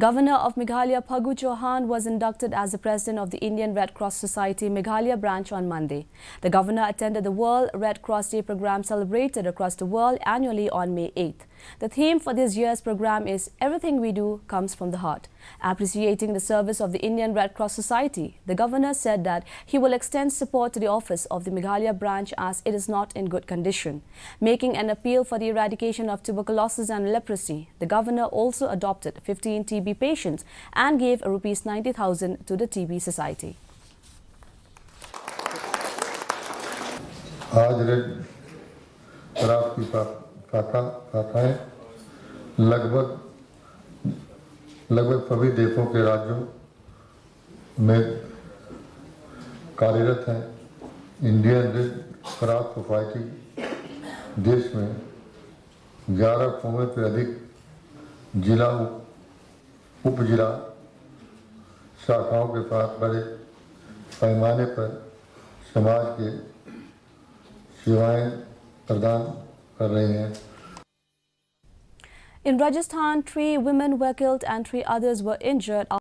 Governor of Meghalaya Phagu Chauhan was inducted as the president of the Indian Red Cross Society Meghalaya branch on Monday. The governor attended the World Red Cross Day program celebrated across the world annually on May 8th. The theme for this year's program is Everything We Do Comes From the Heart. Appreciating the service of the Indian Red Cross Society, the governor said that he will extend support to the office of the Meghalaya branch as it is not in good condition. Making an appeal for the eradication of tuberculosis and leprosy, the governor also adopted 15 TB patients and gave Rs 90,000 to the TB Society. आज red cross की शाखाएं लगभग सभी देशों के राज्यों में कार्यरत हैं। इंडियन रेड क्रॉस सोसाइटी देश में 1100 से अधिक जिला उप जिला शाखाओं के साथ बड़े पैमाने पर समाज के सेवाएं प्रदान कर रही हैं। In Rajasthan, 3 women were killed and 3 others were injured